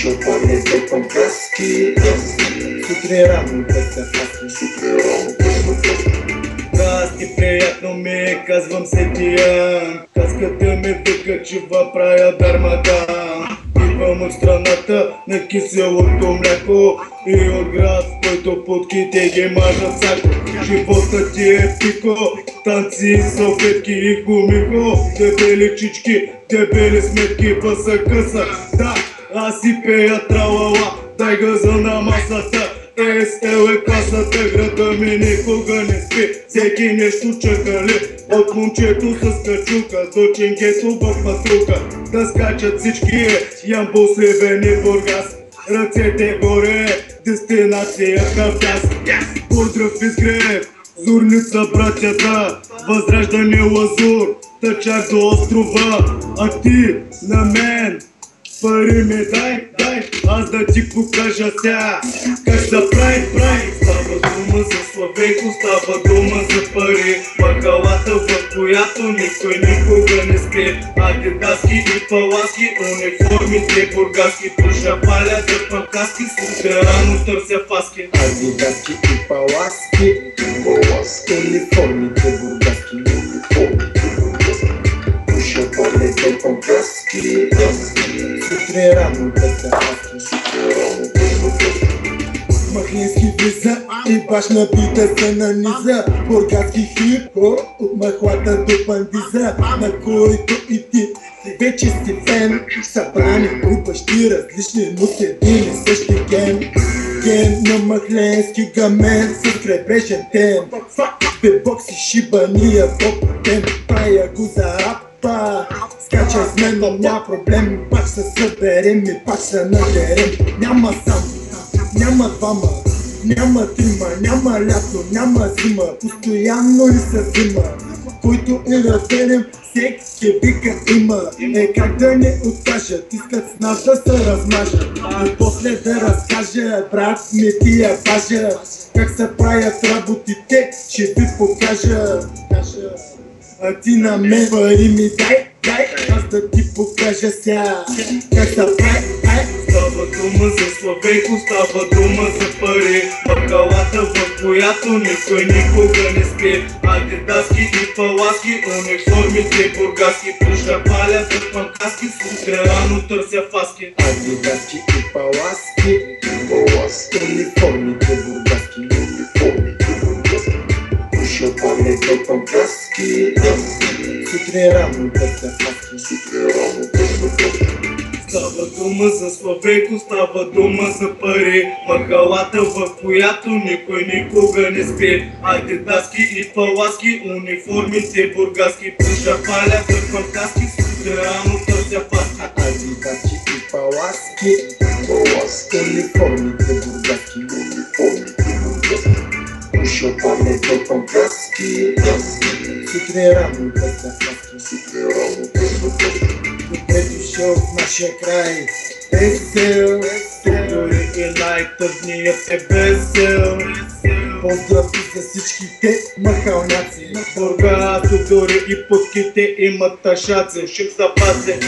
Шопалите подвески, сутрин рано без заплахи. Здрасти, приятно ми е, казвам се Тиян. Каската ми вика, че правя дармадан. Идвам от страната на киселото мляко и от град, в който подките ги мажат сако. Живота ти е пико, танци, салфетки и гумико. Дебели чички, дебели сметки, баса къса. Да, аз си пея тралала, дай газа на масата. ЕСЛ е класата, града ми никога не спи. Всеки нещо чакали, от момчето с качука до ченгето в патрука. Да скачат всички Ямбол, Сливен и Бургас. Ръцете горе, дестинация Кавказ. Поздрав Изгрев, Зорница братята, Възраждане Лазур, тъчак до острова. А ти на мен пари ми дай, аз да ти покажа ся как се прави. Става дума за Славейко, става дума за пари. Махалата, в която никой никога не спи. Адидаски и паласки, униформите бургаски. Пуша паля за панкаски, сутрин рано търся фаски. Адидаски и паласки, униформите бургаски. Пуша палите подвески, сутрин рано без заплахи. Махлински влиза и баш на бита се наниза. Бургаски хип-хоп от махлата до пандиза, на който и ти вече си фен. Събрани групащи различни, но с един и същи ген. Ген на махленски гамен с крайбрежен тен. Бебокс и шибания топ тен, правя го за рапа. Скачай с мен, но няма проблем. Пак се съберем и пак се надерем. Няма сам, няма двама, няма трима, няма лято, няма зима. Постоянно ли се зима, който е разделен, всеки вика има. Как да не откажат, искат с нас да се размажат. И после да разкажа, брат ми тия бажа. Как се правят работите, ще ви покажа. А ти на мен пари ми дай, аз да ти покажа ся как се прави. Става дума за Славейко, става дума за пари. Махалата, в която никой никога не спи. Адидаски и паласки, униформите бургаски. Пуша паля за панкаски, сутрин рано търся фаски. Адидаски и паласки, униформите бургаски. Пуша палите подвески, сутрин рано без заплахи. Става дума за Славейко, става дума за пари. Махалата, в която никой никога не спи. Адидаски и паласки, униформите бургаски. Пуша паля за панкаски, сутрин рано търся фаски. Адидаски и паласки, униформите бургаски. Пуша палите подвески, сутрин рано без заплахи. Добре дошъл в нашия край, весел. тук дори и най-тъжният е весел. Поздрави за всичките махалняци. Бургас, тук дори и пуските имат тъшаци. Шим са пасе.